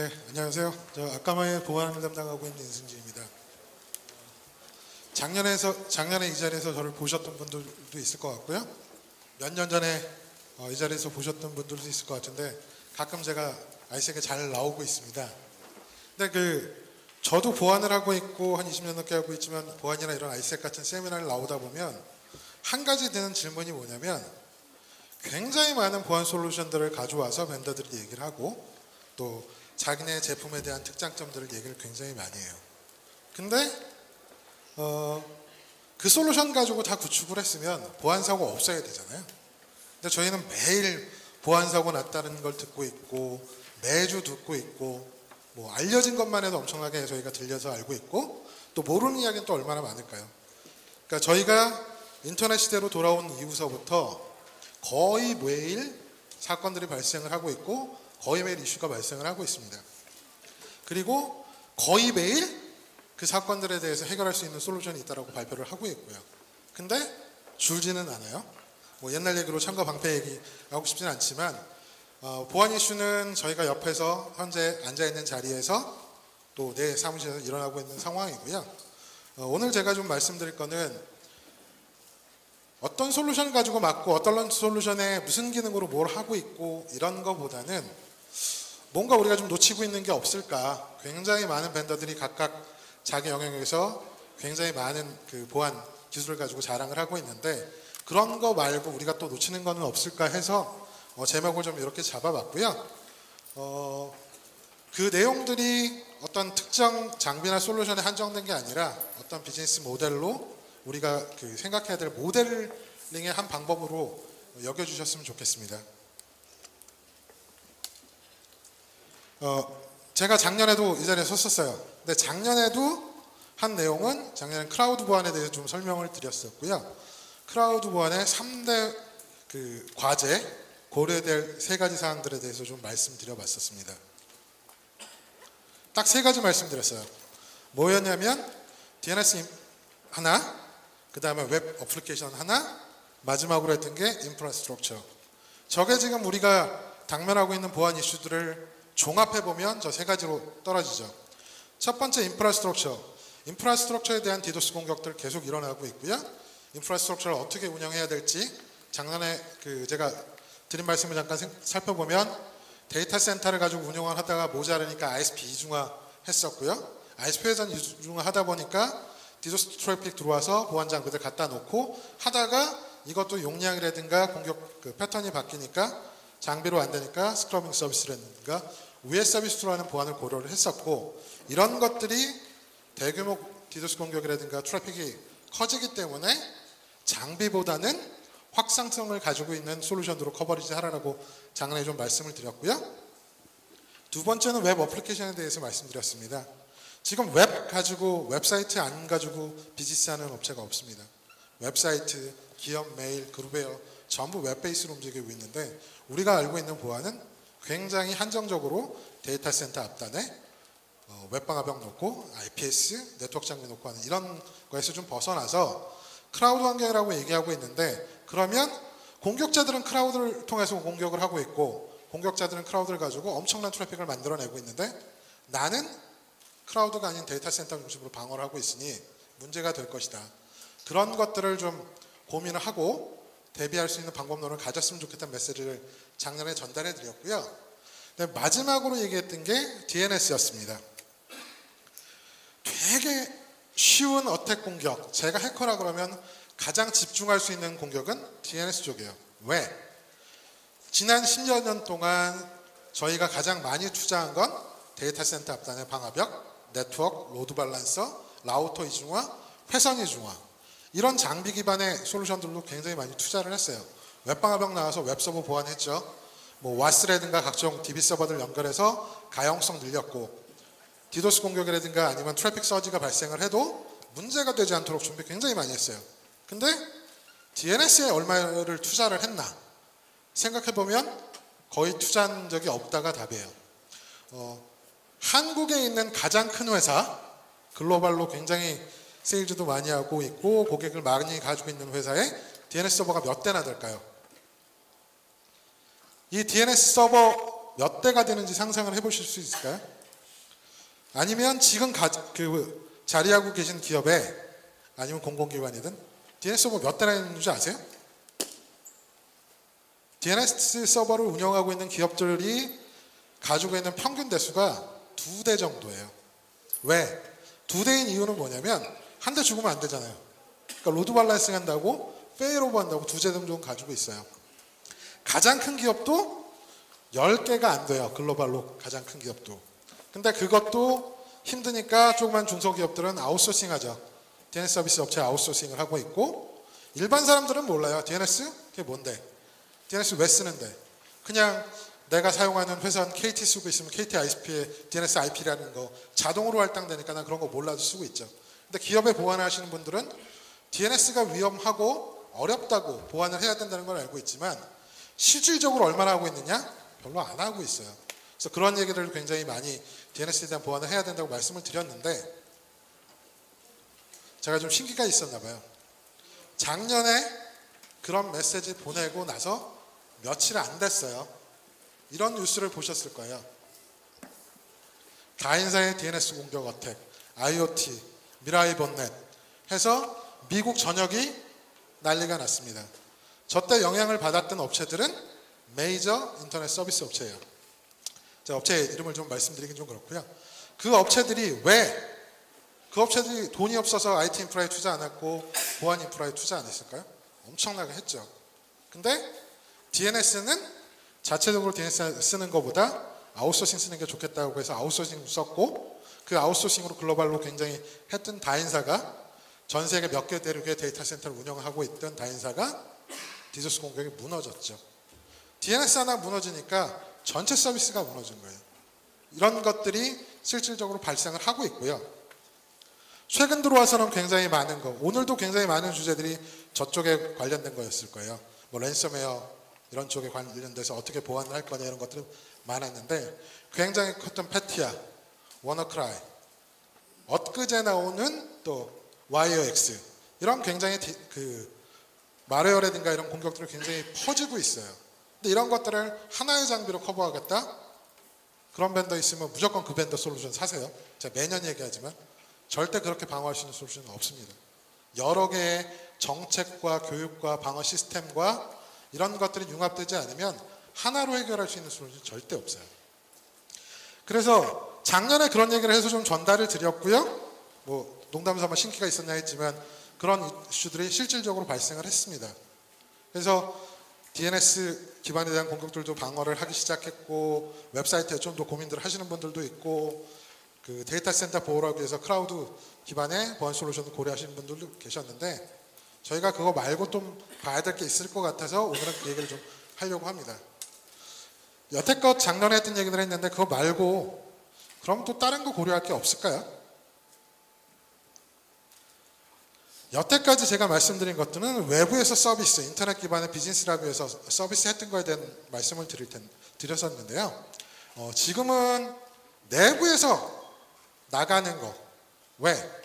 네, 안녕하세요. 저 아까마의 보안을 담당하고 있는 인승진입니다. 작년에 이 자리에서 저를 보셨던 분들도 있을 것 같고요. 몇 년 전에 이 자리에서 보셨던 분들도 있을 것 같은데 가끔 제가 아이색에 잘 나오고 있습니다. 근데 저도 보안을 하고 있고 한 20년 넘게 하고 있지만 보안이나 이런 아이색 같은 세미나를 나오다 보면 한 가지 드는 질문이 뭐냐면 굉장히 많은 보안 솔루션들을 가져와서 벤더들이 얘기를 하고 또 자기네 제품에 대한 특장점들을 얘기를 굉장히 많이 해요. 근데 그 솔루션 가지고 다 구축을 했으면 보안사고 없어야 되잖아요. 근데 저희는 매일 보안사고 났다는 걸 듣고 있고 매주 듣고 있고 뭐 알려진 것만 해도 엄청나게 저희가 들려서 알고 있고 또 모르는 이야기는 또 얼마나 많을까요? 그러니까 저희가 인터넷 시대로 돌아온 이후서부터 거의 매일 사건들이 발생을 하고 있고 거의 매일 이슈가 발생을 하고 있습니다. 그리고 거의 매일 그 사건들에 대해서 해결할 수 있는 솔루션이 있다고 발표를 하고 있고요. 근데 줄지는 않아요. 뭐 옛날 얘기로 참가 방패 얘기하고 싶지는 않지만 보안 이슈는 저희가 옆에서 현재 앉아있는 자리에서 또 내 사무실에서 일어나고 있는 상황이고요. 오늘 제가 좀 말씀드릴 거는 어떤 솔루션을 가지고 맞고 어떤 솔루션에 무슨 기능으로 뭘 하고 있고 이런 거보다는 뭔가 우리가 좀 놓치고 있는 게 없을까. 굉장히 많은 벤더들이 각각 자기 영역에서 굉장히 많은 그 보안 기술을 가지고 자랑을 하고 있는데 그런 거 말고 우리가 또 놓치는 거는 없을까 해서 제목을 좀 이렇게 잡아봤고요. 그 내용들이 어떤 특정 장비나 솔루션에 한정된 게 아니라 어떤 비즈니스 모델로 우리가 생각해야 될 모델링의 한 방법으로 여겨주셨으면 좋겠습니다. 제가 작년에도 이 자리에 섰었어요. 근데 작년에도 한 내용은 작년에 클라우드 보안에 대해서 좀 설명을 드렸었고요. 클라우드 보안의 3대 과제, 고려될 3가지 사항들에 대해서 좀 말씀드려봤었습니다. 딱 3가지 말씀드렸어요. 뭐였냐면 DNS 하나, 그 다음에 웹 어플리케이션 하나, 마지막으로 했던 게 인프라스트럭처. 저게 지금 우리가 당면하고 있는 보안 이슈들을 종합해보면 저 3가지로 떨어지죠. 첫 번째 인프라스트럭처. 인프라스트럭처에 대한 디도스 공격들 계속 일어나고 있고요. 인프라스트럭처를 어떻게 운영해야 될지 작년에 제가 드린 말씀을 잠깐 살펴보면 데이터 센터를 가지고 운영을 하다가 모자르니까 ISP 이중화 했었고요. ISP 회전 이중화 하다 보니까 디도스 트래픽 들어와서 보안 장비들 갖다 놓고 하다가 이것도 용량이라든가 공격 패턴이 바뀌니까 장비로 안 되니까 스크러빙 서비스라든가 위에 서비스로 하는 보안을 고려를 했었고 이런 것들이 대규모 디도스 공격이라든가 트래픽이 커지기 때문에 장비보다는 확장성을 가지고 있는 솔루션으로 커버리지 하라고 작년에 좀 말씀을 드렸고요. 두 번째는 웹 어플리케이션에 대해서 말씀드렸습니다. 지금 웹사이트 안 가지고 비즈니스하는 업체가 없습니다. 웹사이트, 기업, 메일, 그룹웨어 전부 웹베이스로 움직이고 있는데 우리가 알고 있는 보안은 굉장히 한정적으로 데이터 센터 앞단에 웹방화벽 놓고 IPS, 네트워크 장비 놓고 하는 이런 거에서 좀 벗어나서 클라우드 환경이라고 얘기하고 있는데 그러면 공격자들은 클라우드를 통해서 공격을 하고 있고 공격자들은 클라우드를 가지고 엄청난 트래픽을 만들어내고 있는데 나는 클라우드가 아닌 데이터 센터 중심으로 방어를 하고 있으니 문제가 될 것이다. 그런 것들을 좀 고민을 하고 대비할 수 있는 방법론을 가졌으면 좋겠다는 메시지를 작년에 전달해 드렸고요. 마지막으로 얘기했던 게 DNS였습니다. 되게 쉬운 어택 공격, 제가 해커라 그러면 가장 집중할 수 있는 공격은 DNS 쪽이에요. 왜? 지난 10여 년 동안 저희가 가장 많이 투자한 건 데이터 센터 앞단의 방화벽, 네트워크, 로드 밸런서, 라우터 이중화, 회선 이중화 이런 장비 기반의 솔루션들도 굉장히 많이 투자를 했어요. 웹방화벽 나와서 웹서버 보완했죠. 뭐 와스라든가 각종 DB 서버들 연결해서 가용성 늘렸고 디도스 공격이라든가 아니면 트래픽 서지가 발생을 해도 문제가 되지 않도록 준비 굉장히 많이 했어요. 근데 DNS에 얼마를 투자를 했나 생각해보면 거의 투자한 적이 없다가 답이에요. 한국에 있는 가장 큰 회사, 글로벌로 굉장히 세일즈도 많이 하고 있고 고객을 많이 가지고 있는 회사에 DNS 서버가 몇 대나 될까요? 이 DNS 서버 몇 대가 되는지 상상을 해보실 수 있을까요? 아니면 지금 자리하고 계신 기업에 아니면 공공기관이든 DNS 서버 몇 대나 있는 줄 아세요? DNS 서버를 운영하고 있는 기업들이 가지고 있는 평균 대수가 2대 정도예요. 왜? 2대인 이유는 뭐냐면 한 대 죽으면 안 되잖아요. 그러니까 로드 밸런싱 한다고 페일오버 한다고 2대 정도는 가지고 있어요. 가장 큰 기업도 10개가 안 돼요. 글로벌로 가장 큰 기업도. 근데 그것도 힘드니까 조그만 중소기업들은 아웃소싱 하죠. DNS 서비스 업체 아웃소싱을 하고 있고, 일반 사람들은 몰라요. DNS? 그게 뭔데? DNS 왜 쓰는데? 그냥 내가 사용하는 회사는 KT 쓰고 있으면 KT ISP에 DNS IP라는 거 자동으로 할당되니까 난 그런 거 몰라도 쓰고 있죠. 근데 기업에 보안을 하시는 분들은 DNS가 위험하고 어렵다고 보안을 해야 된다는 걸 알고 있지만 실질적으로 얼마나 하고 있느냐? 별로 안 하고 있어요. 그래서 그런 얘기를 굉장히 많이 DNS에 대한 보안을 해야 된다고 말씀을 드렸는데, 제가 좀 신기가 있었나 봐요. 작년에 그런 메시지 보내고 나서 며칠 안 됐어요. 이런 뉴스를 보셨을 거예요. 다인사의 DNS 공격 어택, IoT, 미라이 본넷 해서 미국 전역이 난리가 났습니다. 저때 영향을 받았던 업체들은 메이저 인터넷 서비스 업체예요. 제가 업체 이름을 좀 말씀드리긴 좀 그렇고요. 그 업체들이 돈이 없어서 IT 인프라에 투자 안 했고 보안 인프라에 투자 안 했을까요? 엄청나게 했죠. 근데 DNS는 자체적으로 DNS 쓰는 것보다 아웃소싱 쓰는 게 좋겠다고 해서 아웃소싱 썼고, 그 아웃소싱으로 글로벌로 굉장히 했던 다인사가, 전 세계 몇 개 대륙의 데이터 센터를 운영하고 있던 다인사가 디도스 공격이 무너졌죠. DNS 하나 무너지니까 전체 서비스가 무너진 거예요. 이런 것들이 실질적으로 발생을 하고 있고요. 최근 들어와서는 굉장히 많은 거, 오늘도 굉장히 많은 주제들이 저쪽에 관련된 거였을 거예요. 뭐 랜섬웨어 이런 쪽에 관련돼서 어떻게 보완을 할 거냐 이런 것들이 많았는데, 굉장히 컸던 패티아, 워너크라이, 엊그제 나오는 또 와이어엑스, 이런 굉장히 마레어라든가 이런 공격들이 굉장히 퍼지고 있어요. 근데 이런 것들을 하나의 장비로 커버하겠다? 그런 밴더 있으면 무조건 그 밴더 솔루션 사세요. 제가 매년 얘기하지만 절대 그렇게 방어할 수 있는 솔루션은 없습니다. 여러 개의 정책과 교육과 방어 시스템과 이런 것들이 융합되지 않으면 하나로 해결할 수 있는 솔루션은 절대 없어요. 그래서 작년에 그런 얘기를 해서 좀 전달을 드렸고요. 뭐 농담삼아 신기가 있었냐 했지만 그런 이슈들이 실질적으로 발생을 했습니다. 그래서 DNS 기반에 대한 공격들도 방어를 하기 시작했고, 웹사이트에 좀 더 고민들을 하시는 분들도 있고, 그 데이터 센터 보호를 위해서 클라우드 기반의 보안 솔루션을 고려하시는 분들도 계셨는데, 저희가 그거 말고 좀 봐야 될 게 있을 것 같아서 오늘은 그 얘기를 좀 하려고 합니다. 여태껏 작년에 했던 얘기를 했는데 그거 말고 그럼 또 다른 거 고려할 게 없을까요? 여태까지 제가 말씀드린 것들은 외부에서 서비스, 인터넷 기반의 비즈니스 라뷰에서 서비스 했던 거에 대한 말씀을 드렸었는데요. 지금은 내부에서 나가는 거. 왜?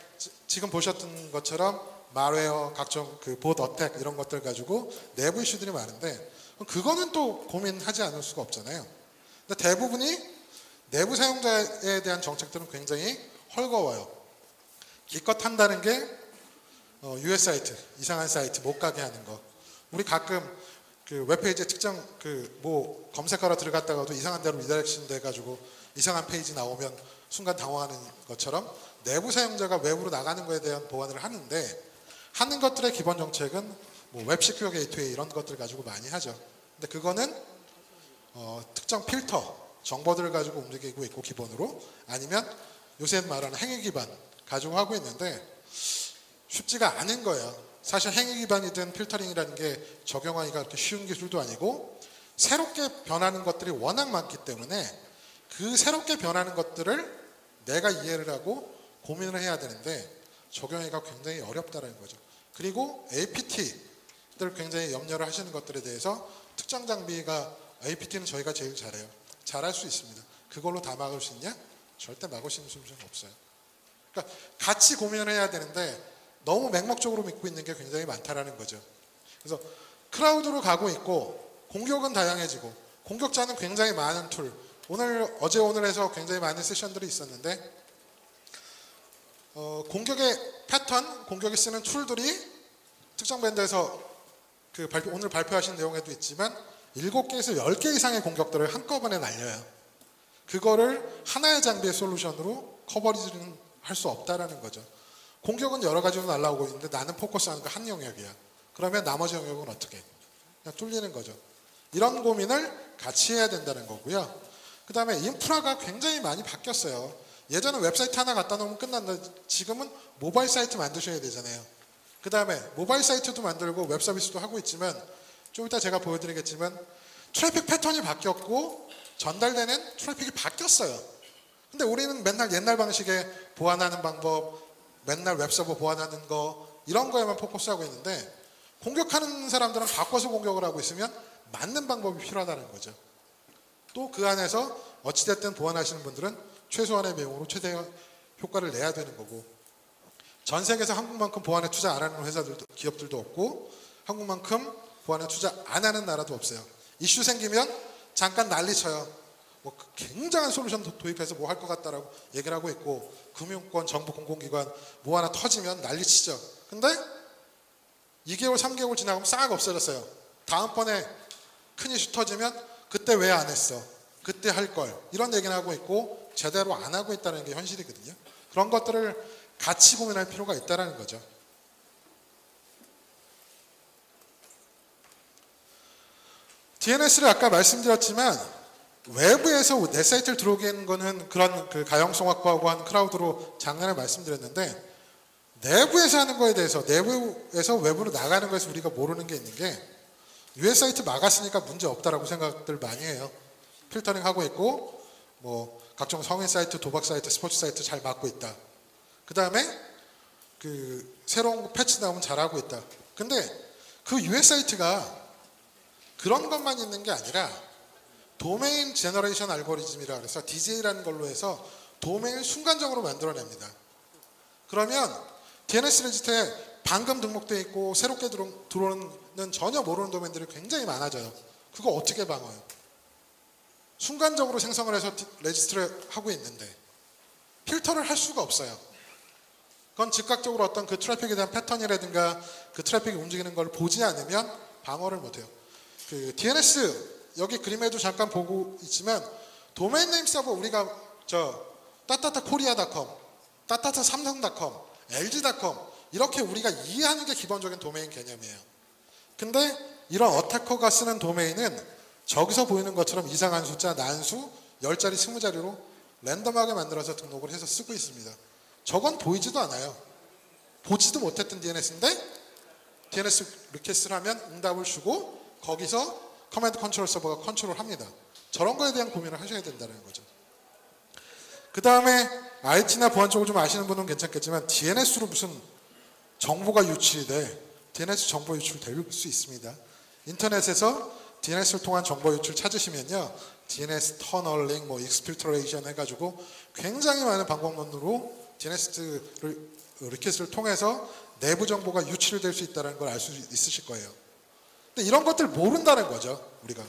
지금 보셨던 것처럼 말웨어, 각종 봇 어택 이런 것들 가지고 내부 이슈들이 많은데 그거는 또 고민하지 않을 수가 없잖아요. 근데 대부분이 내부 사용자에 대한 정책들은 굉장히 헐거워요. 기껏 한다는 게 US 사이트, 이상한 사이트 못 가게 하는 거. 우리 가끔 그 웹페이지에 특정 뭐 검색하러 들어갔다가도 이상한 데로 리다이렉션 돼가지고 이상한 페이지 나오면 순간 당황하는 것처럼 내부 사용자가 외부로 나가는 거에 대한 보완을 하는 것들의 기본 정책은 뭐 웹 시큐어 게이트웨이 이런 것들 가지고 많이 하죠. 근데 그거는 특정 필터, 정보들을 가지고 움직이고 있고 기본으로, 아니면 요새 말하는 행위 기반 가지고 하고 있는데 쉽지가 않은 거예요. 사실 행위 기반이든 필터링이라는 게 적용하기가 그렇게 쉬운 기술도 아니고, 새롭게 변하는 것들이 워낙 많기 때문에 그 새롭게 변하는 것들을 내가 이해를 하고 고민을 해야 되는데 적용하기가 굉장히 어렵다는 거죠. 그리고 APT들 굉장히 염려를 하시는 것들에 대해서 특정 장비가 APT는 저희가 제일 잘해요. 잘할 수 있습니다. 그걸로 다 막을 수 있냐? 절대 막을 수 있는 솔루션은 없어요. 그러니까 같이 고민을 해야 되는데 너무 맹목적으로 믿고 있는 게 굉장히 많다라는 거죠. 그래서 클라우드로 가고 있고 공격은 다양해지고 공격자는 굉장히 많은 툴, 어제 오늘 해서 굉장히 많은 세션들이 있었는데 공격의 패턴, 공격이 쓰는 툴들이 특정 밴드에서 오늘 발표하신 내용에도 있지만 7개에서 10개 이상의 공격들을 한꺼번에 날려요. 그거를 하나의 장비의 솔루션으로 커버리지는 할 수 없다라는 거죠. 공격은 여러 가지로 날라오고 있는데 나는 포커스하는 거 한 영역이야. 그러면 나머지 영역은 어떻게? 그냥 뚫리는 거죠. 이런 고민을 같이 해야 된다는 거고요. 그 다음에 인프라가 굉장히 많이 바뀌었어요. 예전에 웹사이트 하나 갖다 놓으면 끝났는데 지금은 모바일 사이트 만드셔야 되잖아요. 그 다음에 모바일 사이트도 만들고 웹 서비스도 하고 있지만 좀 이따 제가 보여드리겠지만 트래픽 패턴이 바뀌었고 전달되는 트래픽이 바뀌었어요. 근데 우리는 맨날 옛날 방식의 보안하는 방법, 맨날 웹서버 보안하는 거 이런 거에만 포커스하고 있는데 공격하는 사람들은 바꿔서 공격을 하고 있으면 맞는 방법이 필요하다는 거죠. 또 그 안에서 어찌됐든 보안하시는 분들은 최소한의 비용으로 최대 효과를 내야 되는 거고 전 세계에서 한국만큼 보안에 투자 안 하는 회사들도 기업들도 없고 한국만큼 보안에 투자 안 하는 나라도 없어요. 이슈 생기면 잠깐 난리쳐요. 뭐 굉장한 솔루션 도입해서 뭐 할 것 같다라고 얘기를 하고 있고 금융권, 정부, 공공기관 뭐 하나 터지면 난리치죠. 근데 2개월, 3개월 지나가면 싹 없어졌어요. 다음번에 큰 이슈 터지면 그때 왜 안 했어? 그때 할 걸. 이런 얘기를 하고 있고 제대로 안 하고 있다는 게 현실이거든요. 그런 것들을 같이 고민할 필요가 있다는 거죠. DNS를 아까 말씀드렸지만 외부에서 내 사이트를 들어오게 하는 거는 그런 가용성 확보하고 한 크라우드로 작년에 말씀드렸는데 내부에서 하는 거에 대해서 내부에서 외부로 나가는 거에서 우리가 모르는 게 있는 게 US 사이트 막았으니까 문제 없다라고 생각들 많이 해요. 필터링 하고 있고 뭐 각종 성인 사이트, 도박 사이트, 스포츠 사이트 잘 막고 있다. 그 다음에 새로운 패치 나오면 잘하고 있다. 근데 그 US 사이트가 그런 것만 있는 게 아니라 도메인 제너레이션 알고리즘이라 그래서 DJ라는 걸로 해서 도메인을 순간적으로 만들어냅니다. 그러면 DNS 레지스터에 방금 등록되어 있고 새롭게 들어오는 전혀 모르는 도메인들이 굉장히 많아져요. 그거 어떻게 방어해요? 순간적으로 생성을 해서 레지스트를 하고 있는데 필터를 할 수가 없어요. 그건 즉각적으로 어떤 그 트래픽에 대한 패턴이라든가 그 트래픽이 움직이는 걸 보지 않으면 방어를 못해요. DNS 여기 그림에도 잠깐 보고 있지만 도메인 네임 서버 우리가 따따따코리아.com, 따따따삼성.com, LG.com 이렇게 우리가 이해하는 게 기본적인 도메인 개념이에요. 근데 이런 어태커가 쓰는 도메인은 저기서 보이는 것처럼 이상한 숫자, 난수, 10자리, 20자리로 랜덤하게 만들어서 등록을 해서 쓰고 있습니다. 저건 보이지도 않아요. 보지도 못했던 DNS인데 DNS 리퀘스트를 하면 응답을 주고 거기서 커맨드 컨트롤 서버가 컨트롤합니다. 저런 거에 대한 고민을 하셔야 된다는 거죠. 그 다음에 IT나 보안 쪽을 좀 아시는 분은 괜찮겠지만 DNS로 무슨 정보가 유출이 돼. DNS 정보 유출될 수 있습니다. 인터넷에서 DNS를 통한 정보 유출 찾으시면요. DNS 터널링, 익스필트레이션 해가지고 굉장히 많은 방법론으로 DNS를 리퀘스트를 통해서 내부 정보가 유출이 될 수 있다는 걸 알 수 있으실 거예요. 근데 이런 것들 모른다는 거죠, 우리가.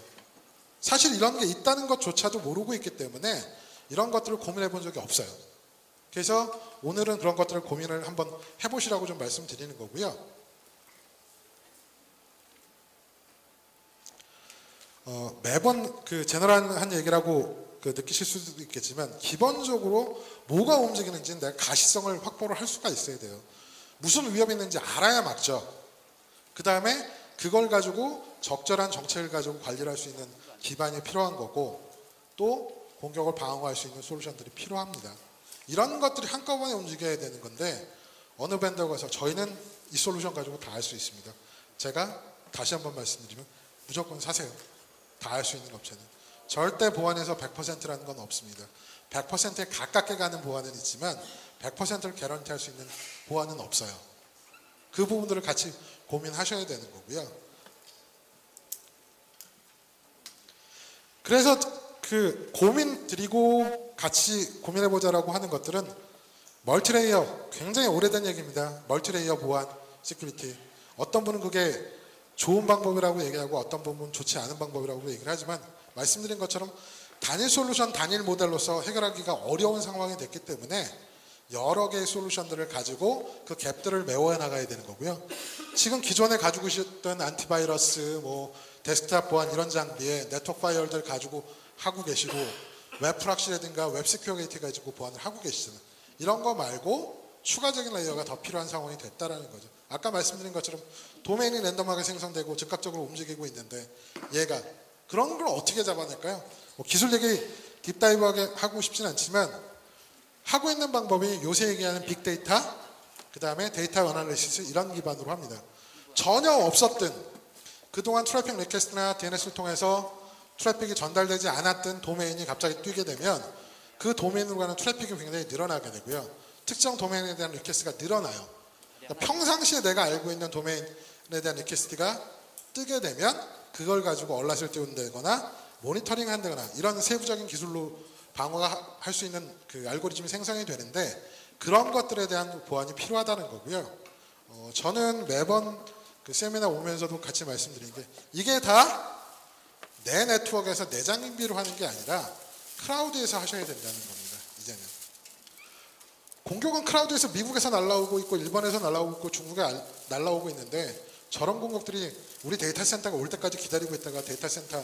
사실 이런 게 있다는 것조차도 모르고 있기 때문에 이런 것들을 고민해 본 적이 없어요. 그래서 오늘은 그런 것들을 고민을 한번 해보시라고 좀 말씀드리는 거고요. 매번 제너럴한 얘기라고 느끼실 수도 있겠지만 기본적으로 뭐가 움직이는지는 내가 가시성을 확보를 할 수가 있어야 돼요. 무슨 위협이 있는지 알아야 막죠. 그 다음에 그걸 가지고 적절한 정책을 가지고 관리를 할 수 있는 기반이 필요한 거고 또 공격을 방어할 수 있는 솔루션들이 필요합니다. 이런 것들이 한꺼번에 움직여야 되는 건데 어느 밴드에 가서 저희는 이 솔루션 가지고 다 할 수 있습니다. 제가 다시 한번 말씀드리면 무조건 사세요. 다 할 수 있는 업체는. 절대 보안에서 100%라는 건 없습니다. 100%에 가깝게 가는 보안은 있지만 100%를 개런티할 수 있는 보안은 없어요. 그 부분들을 같이 고민하셔야 되는 거고요. 그래서 고민 드리고 같이 고민해보자라고 하는 것들은 멀티레이어, 굉장히 오래된 얘기입니다. 멀티레이어 보안, 시큐리티. 어떤 분은 그게 좋은 방법이라고 얘기하고 어떤 분은 좋지 않은 방법이라고 얘기를 하지만 말씀드린 것처럼 단일 솔루션, 단일 모델로서 해결하기가 어려운 상황이 됐기 때문에 여러 개의 솔루션들을 가지고 그 갭들을 메워 나가야 되는 거고요. 지금 기존에 가지고 계셨던 안티바이러스, 뭐 데스크탑 보안 이런 장비에 네트워크 파이어들 가지고 하고 계시고 웹 프락시라든가 웹 시큐리티 가지고 보안을 하고 계시잖아요. 이런 거 말고 추가적인 레이어가 더 필요한 상황이 됐다라는 거죠. 아까 말씀드린 것처럼 도메인이 랜덤하게 생성되고 즉각적으로 움직이고 있는데 얘가 그런 걸 어떻게 잡아낼까요? 뭐 기술 얘기 딥다이브하게 하고 싶진 않지만 하고 있는 방법이 요새 얘기하는 빅데이터, 그 다음에 데이터 어널리시스 이런 기반으로 합니다. 전혀 없었던 그동안 트래픽 리퀘스트나 DNS를 통해서 트래픽이 전달되지 않았던 도메인이 갑자기 뛰게 되면 그 도메인으로 가는 트래픽이 굉장히 늘어나게 되고요. 특정 도메인에 대한 리퀘스트가 늘어나요. 그러니까 평상시에 내가 알고 있는 도메인에 대한 리퀘스트가 뜨게 되면 그걸 가지고 얼럿을 띄운다거나 모니터링 한다거나 이런 세부적인 기술로 방어가 할 수 있는 그 알고리즘이 생성이 되는데 그런 것들에 대한 보안이 필요하다는 거고요. 저는 매번 그 세미나 오면서도 같이 말씀드린 게 이게 다 내 네트워크에서 내 장비로 하는 게 아니라 클라우드에서 하셔야 된다는 겁니다. 이제는. 공격은 클라우드에서 미국에서 날라오고 있고 일본에서 날라오고 있고 중국에 날라오고 있는데 저런 공격들이 우리 데이터 센터가 올 때까지 기다리고 있다가 데이터 센터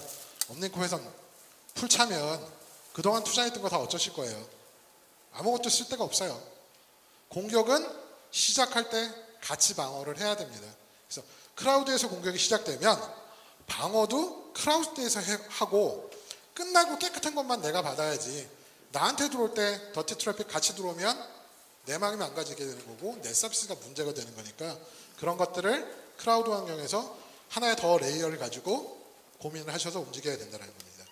업링크 회선 풀 차면 그동안 투자했던 거 다 어쩌실 거예요. 아무것도 쓸 데가 없어요. 공격은 시작할 때 같이 방어를 해야 됩니다. 그래서 클라우드에서 공격이 시작되면 방어도 클라우드에서 하고 끝나고 깨끗한 것만 내가 받아야지 나한테 들어올 때 더티 트래픽 같이 들어오면 내 마음이 망가지게 되는 거고 내 서비스가 문제가 되는 거니까 그런 것들을 클라우드 환경에서 하나의 더 레이어를 가지고 고민을 하셔서 움직여야 된다는 겁니다.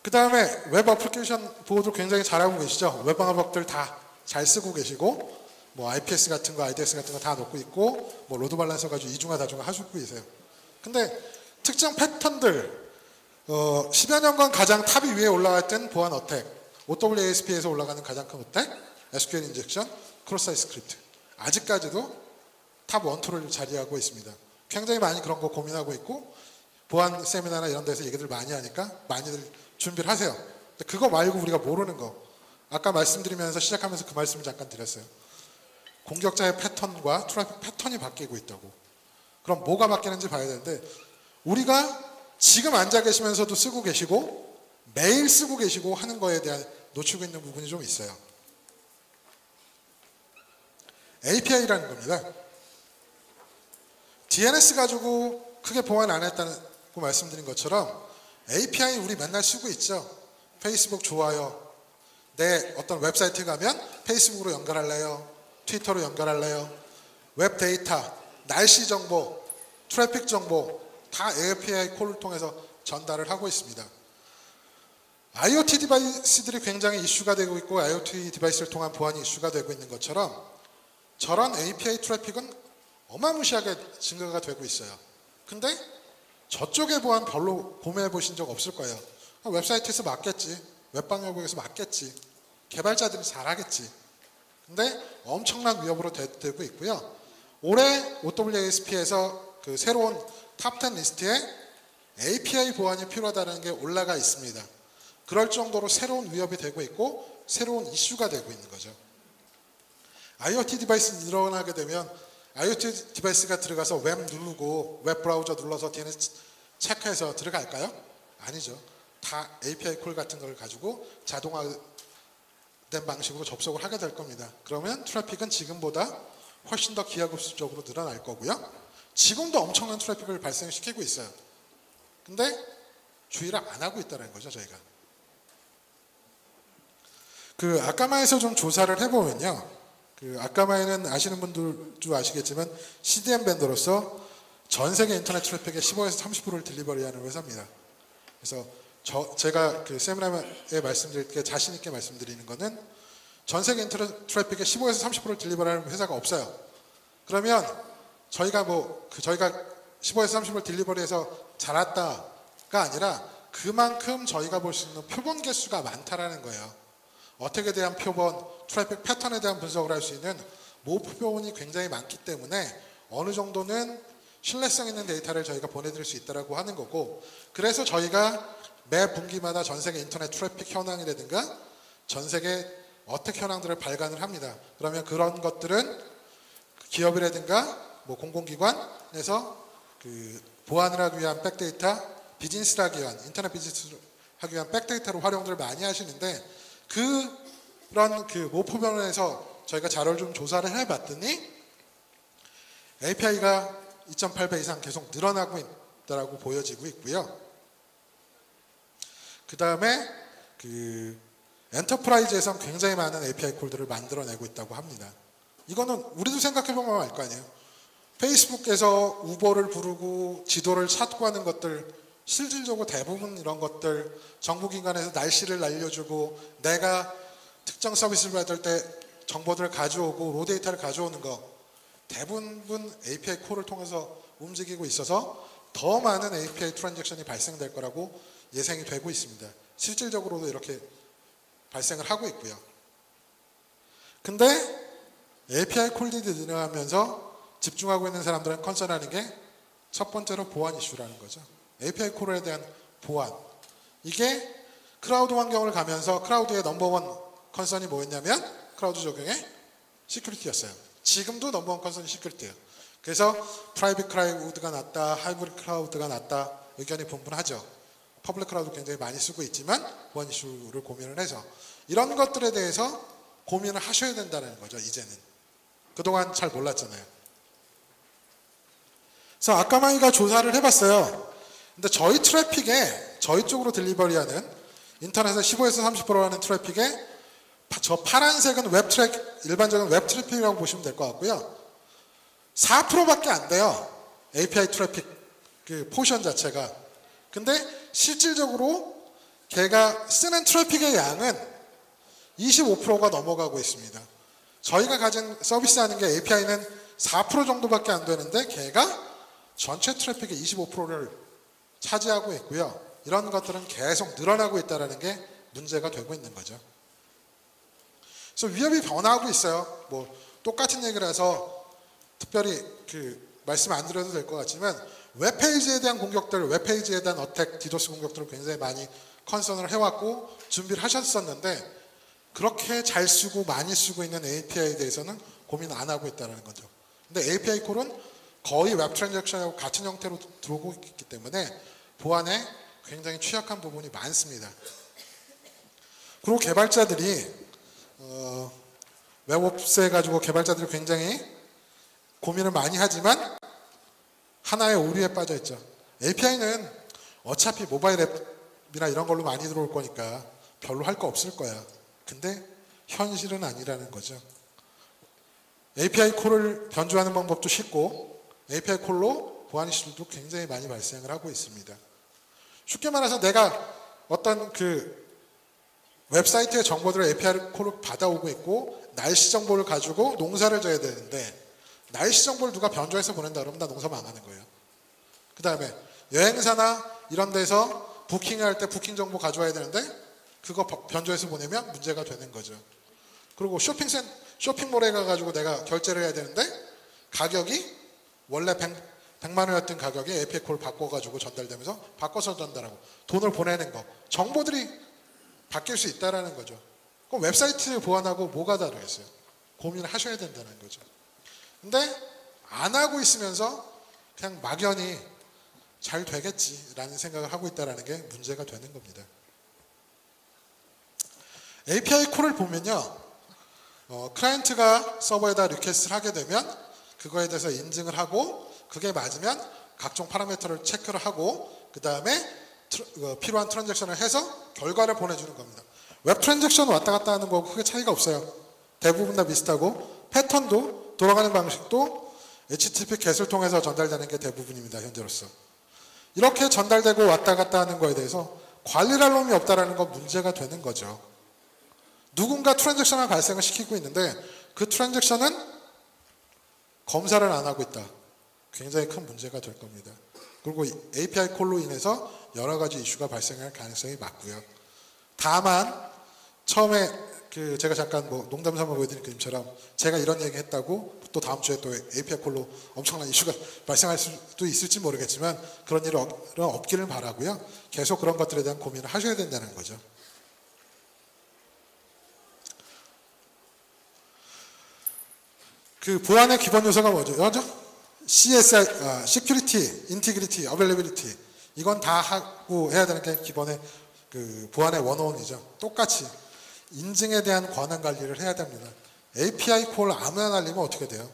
그 다음에 웹 어플리케이션 보호도 굉장히 잘하고 계시죠. 웹 방어벽들 다 잘 쓰고 계시고 뭐 IPS 같은 거, IDS 같은 거 다 넣고 있고 뭐 로드 밸런서 가지고 이중화 다중화 하시고 계세요. 근데 특정 패턴들 10여 년간 가장 탑 위에 올라갔던 보안 어택 OWASP에서 올라가는 가장 큰 어택 SQL 인젝션, 크로스 사이트 스크립트 아직까지도 탑 1, 2를 자리하고 있습니다. 굉장히 많이 그런 거 고민하고 있고 보안 세미나나 이런 데서 얘기들 많이 하니까 많이들 준비를 하세요. 근데 그거 말고 우리가 모르는 거 아까 말씀드리면서 시작하면서 그 말씀을 잠깐 드렸어요. 공격자의 패턴과 트래픽 패턴이 바뀌고 있다고. 그럼 뭐가 바뀌는지 봐야 되는데 우리가 지금 앉아 계시면서도 쓰고 계시고 매일 쓰고 계시고 하는 거에 대한 놓치고 있는 부분이 좀 있어요. API라는 겁니다. DNS 가지고 크게 보안 안 했다고 말씀드린 것처럼 API 우리 맨날 쓰고 있죠. 페이스북 좋아요. 내 어떤 웹사이트 가면 페이스북으로 연결할래요. 트위터로 연결할래요. 웹 데이터, 날씨 정보, 트래픽 정보 다 API 콜을 통해서 전달을 하고 있습니다. IoT 디바이스들이 굉장히 이슈가 되고 있고 IoT 디바이스를 통한 보안이 이슈가 되고 있는 것처럼 저런 API 트래픽은 어마무시하게 증가가 되고 있어요. 근데 저쪽의 보안 별로 고민해 보신 적 없을 거예요. 웹사이트에서 맞겠지. 웹방역국에서 맞겠지. 개발자들이 잘하겠지. 근데 엄청난 위협으로 되고 있고요. 올해 OWASP에서 그 새로운 탑10 리스트에 API 보안이 필요하다는 게 올라가 있습니다. 그럴 정도로 새로운 위협이 되고 있고 새로운 이슈가 되고 있는 거죠. IoT 디바이스 늘어나게 되면 IoT 디바이스가 들어가서 웹 누르고 웹 브라우저 눌러서 DNS 체크해서 들어갈까요? 아니죠. 다 API 콜 같은 걸 가지고 자동화된 방식으로 접속을 하게 될 겁니다. 그러면 트래픽은 지금보다 훨씬 더 기하급수적으로 늘어날 거고요. 지금도 엄청난 트래픽을 발생시키고 있어요. 근데 주의를 안 하고 있다는 거죠, 저희가. 그 아까마에서 좀 조사를 해보면요. 그 아까마에는 아시는 분들도 아시겠지만 CDN 벤더로서 전 세계 인터넷 트래픽의 15에서 30%를 딜리버리하는 회사입니다. 그래서 제가 그 세미나에 말씀드릴 게 자신 있게 말씀드리는 거는 전 세계 인터넷 트래픽의 15에서 30%를 딜리버리하는 회사가 없어요. 그러면 저희가 저희가 15에서 30%를 딜리버리해서 잘했다가 아니라 그만큼 저희가 볼 수 있는 표본 개수가 많다라는 거예요. 어택에 대한 표본, 트래픽 패턴에 대한 분석을 할 수 있는 모프 표본이 굉장히 많기 때문에 어느 정도는 신뢰성 있는 데이터를 저희가 보내드릴 수 있다고 하는 거고, 그래서 저희가 매 분기마다 전 세계 인터넷 트래픽 현황이라든가 전 세계 어택 현황들을 발간을 합니다. 그러면 그런 것들은 기업이라든가 뭐 공공기관에서 그 보안을 하기 위한 백데이터, 비즈니스를 하기 위한, 인터넷 비즈니스를 하기 위한 백데이터로 활용들을 많이 하시는데, 그런 그 모포변에서 저희가 자료를 좀 조사를 해봤더니 API가 2.8배 이상 계속 늘어나고 있다고 보여지고 있고요. 그 다음에 그 엔터프라이즈에선 굉장히 많은 API 콜들을 만들어내고 있다고 합니다. 이거는 우리도 생각해보면 알 거 아니에요. 페이스북에서 우버를 부르고 지도를 찾고 하는 것들, 실질적으로 대부분 이런 것들, 정부기관에서 날씨를 알려주고 내가 특정 서비스를 받을 때 정보들을 가져오고 로데이터를 가져오는 거, 대부분 API 콜을 통해서 움직이고 있어서 더 많은 API 트랜잭션이 발생될 거라고 예상이 되고 있습니다. 실질적으로도 이렇게 발생을 하고 있고요. 근데 API 콜들이 늘어나면서 집중하고 있는 사람들은 컨설하는 게 첫 번째로 보안 이슈라는 거죠. API 콜에 대한 보안. 이게 크라우드 환경을 가면서 크라우드의 넘버원 컨선이 뭐였냐면 크라우드 적용의 시큐리티였어요. 지금도 넘버원 컨선이 시큐리티예요. 그래서 프라이빗 클라우드가 낫다, 하이브리드 클라우드가 낫다 의견이 분분하죠. 퍼블릭 클라우드 굉장히 많이 쓰고 있지만 보안 이슈를 고민을 해서 이런 것들에 대해서 고민을 하셔야 된다는 거죠. 이제는. 그동안 잘 몰랐잖아요. 그래서 아까마이가 조사를 해봤어요. 근데 저희 트래픽에, 저희 쪽으로 딜리버리하는 인터넷에 15에서 30%라는 트래픽에 저 파란색은 웹 트래픽, 일반적인 웹 트래픽이라고 보시면 될 것 같고요. 4%밖에 안 돼요. API 트래픽 그 포션 자체가. 근데 실질적으로 걔가 쓰는 트래픽의 양은 25%가 넘어가고 있습니다. 저희가 가진 서비스하는 게 API는 4% 정도밖에 안 되는데 걔가 전체 트래픽의 25%를 차지하고 있고요. 이런 것들은 계속 늘어나고 있다는 게 문제가 되고 있는 거죠. 그래서 위협이 변화하고 있어요. 뭐 똑같은 얘기를 해서 특별히 그 말씀 안 드려도 될 것 같지만 웹페이지에 대한 공격들, 웹페이지에 대한 어택, 디도스 공격들을 굉장히 많이 컨선을 해왔고 준비를 하셨었는데 그렇게 잘 쓰고 많이 쓰고 있는 API에 대해서는 고민 안 하고 있다는 거죠. 근데 API 콜은 거의 웹 트랜잭션하고 같은 형태로 들어오고 있기 때문에 보안에 굉장히 취약한 부분이 많습니다. 그리고 개발자들이 웹옵스에 가지고 개발자들이 굉장히 고민을 많이 하지만 하나의 오류에 빠져 있죠. API는 어차피 모바일 앱이나 이런 걸로 많이 들어올 거니까 별로 할 거 없을 거야. 근데 현실은 아니라는 거죠. API 콜을 변조하는 방법도 쉽고 API 콜로 보안 이슈도 굉장히 많이 발생을 하고 있습니다. 쉽게 말해서 내가 어떤 그 웹사이트의 정보들을 API 콜로 받아오고 있고 날씨 정보를 가지고 농사를 져야 되는데 날씨 정보를 누가 변조해서 보낸다 그러면 나 농사 망하는 거예요. 그 다음에 여행사나 이런 데서 부킹할 때 부킹 정보 가져와야 되는데 그거 변조해서 보내면 문제가 되는 거죠. 그리고 쇼핑몰에 가가지고 내가 결제를 해야 되는데 가격이 원래 100만 원이었던 가격이 API 콜 바꿔가지고 전달되면서 바꿔서 전달하고 돈을 보내는 거. 정보들이 바뀔 수 있다는 거죠. 그럼 웹사이트 보안하고 뭐가 다르겠어요? 고민을 하셔야 된다는 거죠. 근데 안 하고 있으면서 그냥 막연히 잘 되겠지라는 생각을 하고 있다는 게 문제가 되는 겁니다. API 콜을 보면요. 클라이언트가 서버에다 리퀘스트를 하게 되면 그거에 대해서 인증을 하고 그게 맞으면 각종 파라미터를 체크를 하고 그 다음에 필요한 트랜잭션을 해서 결과를 보내주는 겁니다. 웹 트랜잭션 왔다 갔다 하는 거하고 크게 차이가 없어요. 대부분 다 비슷하고 패턴도 돌아가는 방식도 HTTP 겟을 통해서 전달되는 게 대부분입니다. 현재로서. 이렇게 전달되고 왔다 갔다 하는 거에 대해서 관리를 할 놈이 없다는 건 문제가 되는 거죠. 누군가 트랜잭션을 발생을 시키고 있는데 그 트랜잭션은 검사를 안 하고 있다. 굉장히 큰 문제가 될 겁니다. 그리고 API 콜로 인해서 여러 가지 이슈가 발생할 가능성이 많고요. 다만 처음에 제가 잠깐 뭐 농담 삼아 보여드린 그림처럼 제가 이런 얘기 했다고 또 다음 주에 또 API 콜로 엄청난 이슈가 발생할 수도 있을지 모르겠지만 그런 일은 없기를 바라고요. 계속 그런 것들에 대한 고민을 하셔야 된다는 거죠. 보안의 기본 요소가 뭐죠? CSI, Security, Integrity, Availability 이건 다 하고 해야 되는 게 기본의 보안의 원어원이죠. 똑같이 인증에 대한 권한 관리를 해야 됩니다. API 콜 아무나 날리면 어떻게 돼요?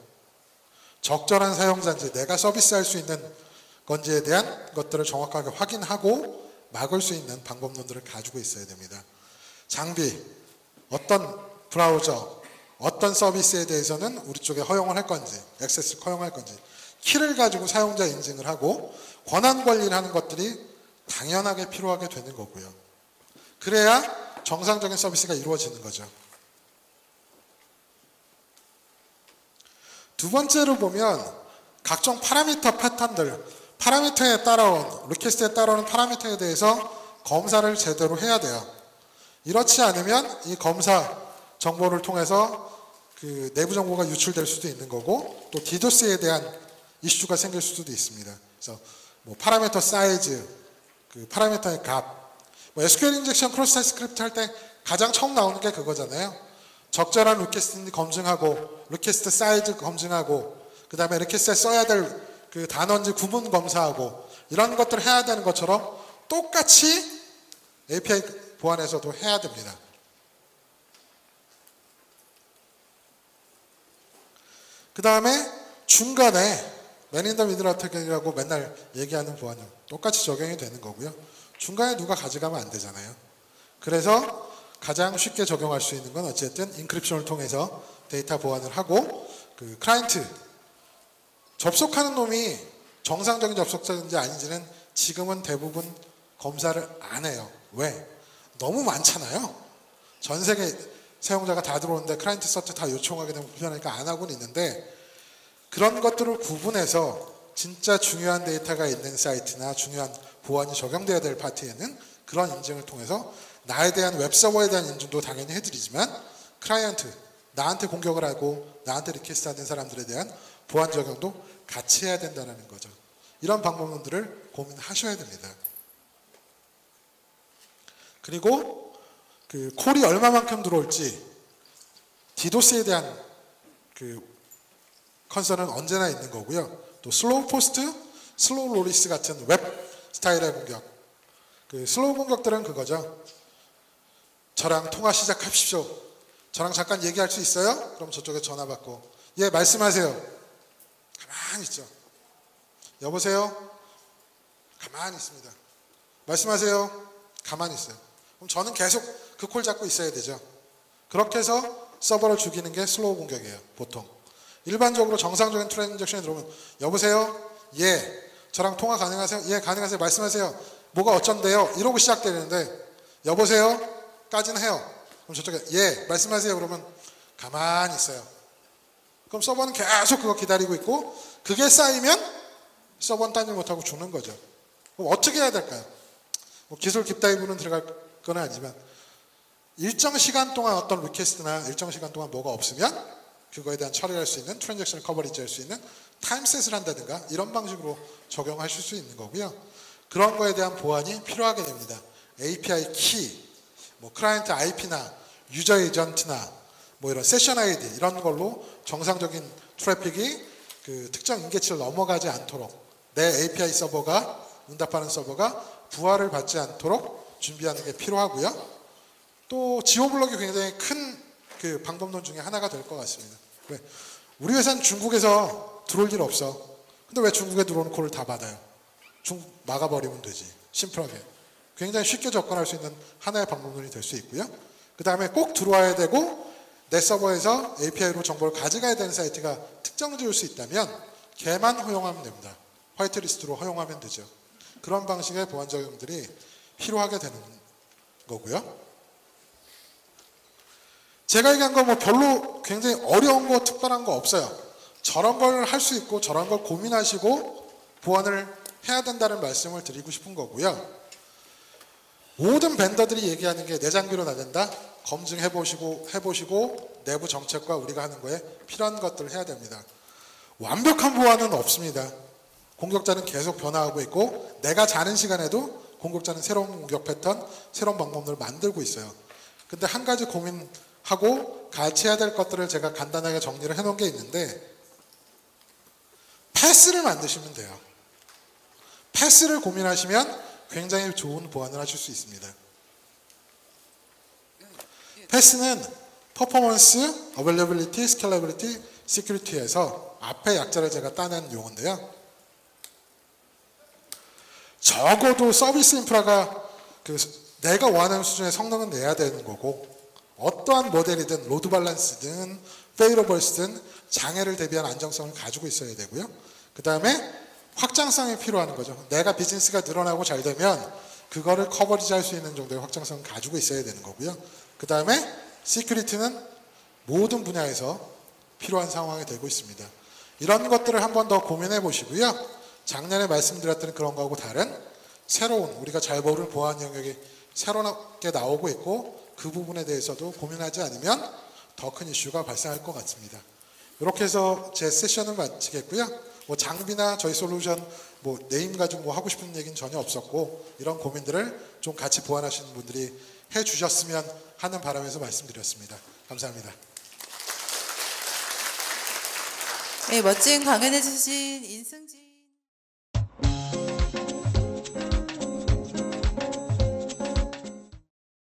적절한 사용자인지 내가 서비스할 수 있는 건지에 대한 것들을 정확하게 확인하고 막을 수 있는 방법론들을 가지고 있어야 됩니다. 장비, 어떤 브라우저, 어떤 서비스에 대해서는 우리 쪽에 허용을 할 건지, 액세스를 허용할 건지, 키를 가지고 사용자 인증을 하고 권한 관리를 하는 것들이 당연하게 필요하게 되는 거고요. 그래야 정상적인 서비스가 이루어지는 거죠. 두 번째로 보면 각종 파라미터 패턴들, 파라미터에 따라온, 리퀘스트에 따라오는 파라미터에 대해서 검사를 제대로 해야 돼요. 이렇지 않으면 이 검사 정보를 통해서 내부 정보가 유출될 수도 있는 거고 또 디도스에 대한 이슈가 생길 수도 있습니다. 그래서 뭐 파라미터 사이즈, 파라미터의 값, SQL 인젝션 크로스 사이트 스크립트 할 때 가장 처음 나오는 게 그거잖아요. 적절한 리퀘스트인지 검증하고 리퀘스트 사이즈 검증하고 그 다음에 리퀘스트에 써야 될 단어인지 구분 검사하고 이런 것들을 해야 되는 것처럼 똑같이 API 보안에서도 해야 됩니다. 그 다음에 중간에 맨 인 더 미들 어택이라고 맨날 얘기하는 보안은 똑같이 적용이 되는 거고요. 중간에 누가 가져가면 안 되잖아요. 그래서 가장 쉽게 적용할 수 있는 건 어쨌든 인크립션을 통해서 데이터 보안을 하고 클라이언트 접속하는 놈이 정상적인 접속자인지 아닌지는 지금은 대부분 검사를 안 해요. 왜? 너무 많잖아요. 전 세계 사용자가 다 들어오는데 클라이언트 서치 다 요청하게 되면 불편하니까 안 하고는 있는데 그런 것들을 구분해서 진짜 중요한 데이터가 있는 사이트나 중요한 보안이 적용돼야 될 파트에는 그런 인증을 통해서 나에 대한 웹서버에 대한 인증도 당연히 해드리지만 클라이언트, 나한테 공격을 하고 나한테 리퀘스트 하는 사람들에 대한 보안 적용도 같이 해야 된다는 거죠. 이런 방법론들을 고민하셔야 됩니다. 그리고 콜이 얼마만큼 들어올지 디도스에 대한 컨설은 언제나 있는 거고요. 또 슬로우 포스트, 슬로우 로리스 같은 웹 스타일의 공격. 슬로우 공격들은 그거죠. 저랑 통화 시작하십시오. 저랑 잠깐 얘기할 수 있어요? 그럼 저쪽에 전화 받고 예 말씀하세요. 가만히 있죠. 여보세요? 가만히 있습니다. 말씀하세요? 가만히 있어요. 그럼 저는 계속 그 콜 잡고 있어야 되죠. 그렇게 해서 서버를 죽이는 게 슬로우 공격이에요. 보통. 일반적으로 정상적인 트랜잭션이 들어오면 여보세요? 예. 저랑 통화 가능하세요? 예 가능하세요. 말씀하세요. 뭐가 어쩐데요? 이러고 시작되는데 여보세요? 까지는 해요. 그럼 저쪽에 예 말씀하세요. 그러면 가만히 있어요. 그럼 서버는 계속 그거 기다리고 있고 그게 쌓이면 서버는 딴 일 못하고 죽는 거죠. 그럼 어떻게 해야 될까요? 뭐 기술 딥다이브는 들어갈 건 아니지만 일정 시간 동안 어떤 리퀘스트나 일정 시간 동안 뭐가 없으면 그거에 대한 처리할 수 있는 트랜잭션을 커버리지 할 수 있는 타임셋을 한다든가 이런 방식으로 적용하실 수 있는 거고요. 그런 거에 대한 보안이 필요하게 됩니다. API 키, 뭐 클라이언트 IP나 유저 에이전트나 뭐 이런 세션 아이디 이런 걸로 정상적인 트래픽이 특정 인계치를 넘어가지 않도록 내 API 서버가 응답하는 서버가 부하를 받지 않도록 준비하는 게 필요하고요. 또 지오블록이 굉장히 큰 방법론 중에 하나가 될 것 같습니다. 왜? 우리 회사는 중국에서 들어올 일 없어. 근데 왜 중국에 들어오는 콜을 다 받아요? 중국 막아버리면 되지. 심플하게. 굉장히 쉽게 접근할 수 있는 하나의 방법론이 될 수 있고요. 그 다음에 꼭 들어와야 되고 내 서버에서 API로 정보를 가져가야 되는 사이트가 특정지을 수 있다면 걔만 허용하면 됩니다. 화이트리스트로 허용하면 되죠. 그런 방식의 보안 적용들이 필요하게 되는 거고요. 제가 얘기한 거 뭐 별로 굉장히 어려운 거 특별한 거 없어요. 저런 걸 할 수 있고 저런 걸 고민하시고 보안을 해야 된다는 말씀을 드리고 싶은 거고요. 모든 벤더들이 얘기하는 게 내 장비로 나댄다? 해보시고 내부 정책과 우리가 하는 거에 필요한 것들을 해야 됩니다. 완벽한 보안은 없습니다. 공격자는 계속 변화하고 있고 내가 자는 시간에도 공격자는 새로운 공격 패턴, 새로운 방법들을 만들고 있어요. 근데 한 가지 고민하고 같이 해야 될 것들을 제가 간단하게 정리를 해놓은 게 있는데 패스를 만드시면 돼요. 패스를 고민하시면 굉장히 좋은 보안을 하실 수 있습니다. 패스는 퍼포먼스, 어베일러빌리티, 스케일러빌리티, 시큐리티에서 앞에 약자를 제가 따낸 용어인데요. 적어도 서비스 인프라가 내가 원하는 수준의 성능은 내야 되는 거고 어떠한 모델이든 로드 밸런스든 페이러블스든 장애를 대비한 안정성을 가지고 있어야 되고요. 그 다음에 확장성이 필요한 거죠. 내가 비즈니스가 늘어나고 잘 되면 그거를 커버리지 할 수 있는 정도의 확장성을 가지고 있어야 되는 거고요. 그 다음에 시큐리티는 모든 분야에서 필요한 상황이 되고 있습니다. 이런 것들을 한 번 더 고민해 보시고요. 작년에 말씀드렸던 그런 거하고 다른 새로운 우리가 잘 모를 보안 영역이 새롭게 나오고 있고 그 부분에 대해서도 고민하지 않으면 더 큰 이슈가 발생할 것 같습니다. 이렇게 해서 제 세션을 마치겠고요. 뭐 장비나 저희 솔루션 뭐 네임 가지고 뭐 하고 싶은 얘기는 전혀 없었고 이런 고민들을 좀 같이 보완하시는 분들이 해 주셨으면 하는 바람에서 말씀드렸습니다. 감사합니다. 네, 멋진 강연해 주신 인승진